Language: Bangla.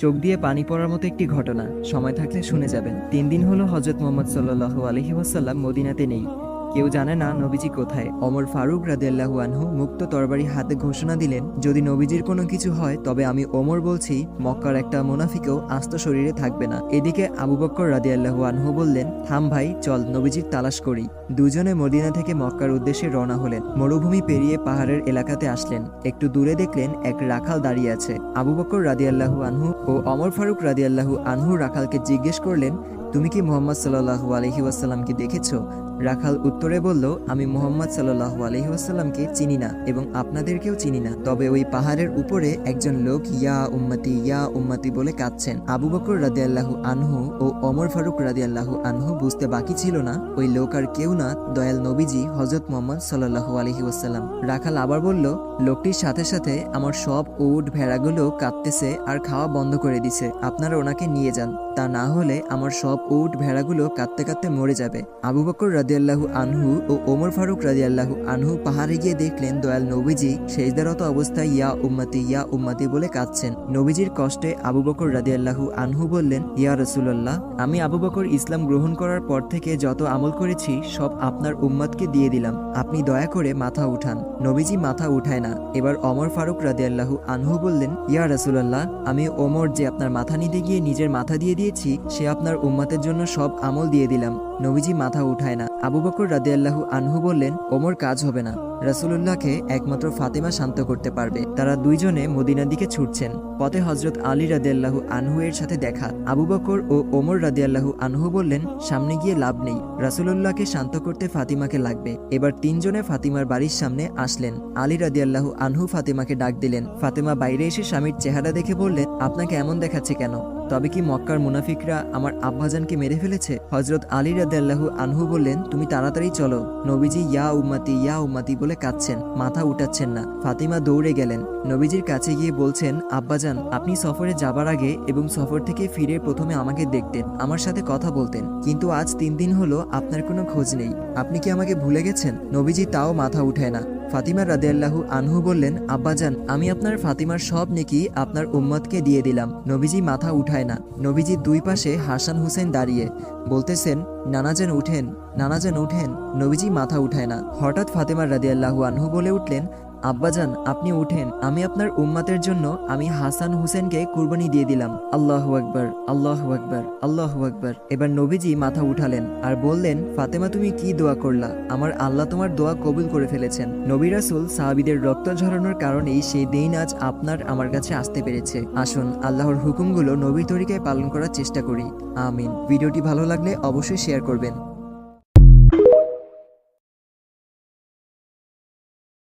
চোখ দিয়ে পানি পড়ার মতো একটি ঘটনা, সময় থাকলে শুনে যাবেন। 3 দিন হলো হজরত মুহাম্মদ সাল্লাল্লাহু আলাইহি ওয়াসাল্লাম মদিনাতে নেই। কেউ জানে না নবীজি কোথায়। ওমর ফারুক রাদিয়াল্লাহু আনহু মুক্ত তরবারি হাতে ঘোষণা দিলেন, যদি নবীজির কোনো কিছু হয় তবে আমি ওমর বলছি, মক্কার একটা মুনাফিকও আস্ত শরীরে থাকবে না। এদিকে আবু বকর রাদিয়াল্লাহু আনহু বললেন, থাম ভাই, চল নবীজির তালাশ করি। দুজনে মদিনা থেকে মক্কার উদ্দেশ্যে রওনা হলেন। মরুভূমি পেরিয়ে পাহাড়ের এলাকাতে আসলেন। একটু দূরে দেখলেন এক রাখাল দাঁড়িয়ে আছে। আবু বকর রাদিয়াল্লাহু আনহু ও ওমর ফারুক রাদিয়াল্লাহু আনহু রাখালকে জিজ্ঞেস করলেন, তুমি কি মুহাম্মদ সাল্লাল্লাহু আলাইহি ওয়াসাল্লামকে দেখেছো? রাখাল উত্তরে বলল, আমি মুহাম্মদ সাল্লাল্লাহু আলাইহি ওয়াসাল্লামকে চিনি না এবং আপনাদেরকেও চিনি না, তবে ওই পাহাড়ের উপরে একজন লোক ইয়া উম্মতি বলে কাঁদছেন। আবু বকর রাদিয়াল্লাহু আনহু ও ওমর ফারুক রাদিয়াল্লাহু আনহু বুঝতে বাকি ছিল না ওই লোক আর কেউ না, দয়াল নবীজি হযরত মুহাম্মদ সাল্লাল্লাহু আলাইহি ওয়াসাল্লাম। রাখাল আবার বলল, লোকটির সাথে সাথে আমার সব উট ভেড়াগুলো কাঁদতেছে আর খাওয়া বন্ধ করে দিছে, আপনারা ওনাকে নিয়ে যান, তা না হলে আমার সব উট ভেড়াগুলো কাঁদতে কাঁদতে মরে যাবে। আবু বকর রাদিয়াল্লাহু আনহু ও ওমর ফারুক রাদিয়াল্লাহু আনহু পাহাড়ে গিয়ে দেখলেন দয়াল নবীজি সেজদারত অবস্থায় ইয়া উম্মতি বলে কাঁদছেন। নবীজির কষ্টে আবু বকর রাদিয়াল্লাহু আনহু বললেন, ইয়া রাসূলুল্লাহ, আমি আবু বকর ইসলাম গ্রহণ করার পর থেকে যত আমল করেছি সব আপনার উম্মতকে দিয়ে দিলাম, আপনি দয়া করে মাথা উঠান। নবীজি মাথা উঠায় না। এবার ওমর ফারুক রাদিয়াল্লাহু আনহু বললেন, ইয়া রাসূলুল্লাহ, আমি ওমর যে আপনার মাথা নিতে গিয়ে নিজের মাথা দিয়ে দিয়েছি, সে আপনার উম্মতের জন্য সব আমল দিয়ে দিলাম। নবীজি মাথা উঠায় না। আবু বকর রাদিয়াল্লাহু আনহু বললেন, ওমর কাজ হবে না, রাসূলুল্লাহকে একমাত্র ফাতেমা শান্ত করতে পারবে। তারা দুইজনে মদিনার দিকে ছুটছেন। পথে হযরত আলী রাদিয়াল্লাহু আনহু এর সাথে দেখা। আবু বকর ও ওমর রাদিয়াল্লাহু আনহু বললেন, সামনে গিয়ে লাভ নেই, রাসূলুল্লাহকে শান্ত করতে ফাতিমাকে লাগবে। এবার তিনজনে ফাতিমার বাড়ির সামনে আসলেন। আলী রাদিয়াল্লাহু আনহু ফাতিমাকে ডাক দিলেন। ফাতিমা বাইরে এসে স্বামীর চেহারা দেখে বললেন, আপনাকে এমন দেখাচ্ছে কেন? তবে কি মক্কার মুনাফিকরা আমার আব্বাজানকে মেরে ফেলেছে? হযরত আলী রাদিয়াল্লাহু আনহু বললেন, তুমি তাড়াতাড়ি চলো, নবীজি ইয়া উম্মতি বলে কাঁদছেন, মাথা উঠাচ্ছেন না। ফাতিমা দৌড়ে গেলেন। নবীজির কাছে গিয়ে বলছেন, আব্বাজান, আপনি সফরে যাবার আগে এবং সফর থেকে ফিরে প্রথমে আমাকে দেখতেন, আমার সাথে কথা বলতেন, কিন্তু আজ 3 দিন হলো আপনার কোনো খোঁজ নেই, আপনি কি আমাকে ভুলে গেছেন? নবীজি তাও মাথা উঠায় না। ফাতিমা রাদিয়াল্লাহু আনহু বললেন, আব্বাজান, আমি আপনার ফাতিমার সব নেকি আপনার উম্মতকে দিয়ে দিলাম। নবীজি মাথা উঠায় না। নবীজির দুই পাশে হাসান হুসেন দাঁড়িয়ে বলতেছেন, নানাজান উঠেন। নবীজি মাথা উঠায় না। হঠাৎ ফাতিমা রাদিয়াল্লাহু আনহু বলে উঠলেন, আব্বাজান, আপনি উঠেন, আমি আপনার উম্মতের জন্য আমি হাসান হুসেনকে কুরবানি দিয়ে দিলাম। আল্লাহু আকবার, আল্লাহু আকবার, আল্লাহু আকবার। এবার নবীজি মাথা উঠালেন আর বললেন, ফাতেমা, তুমি কি দোয়া করলা? আমার আল্লাহ তোমার দোয়া কবুল করে ফেলেছেন। নবী রাসূল সাহাবীদের রক্ত ঝরানোর কারণেই সেই দিন আজ আপনার আমার কাছে আসতে পেরেছে। আসুন আল্লাহর হুকুমগুলো নবীর তরিকায় পালন করার চেষ্টা করি। আমিন। ভিডিওটি ভালো লাগলে অবশ্যই শেয়ার করবেন।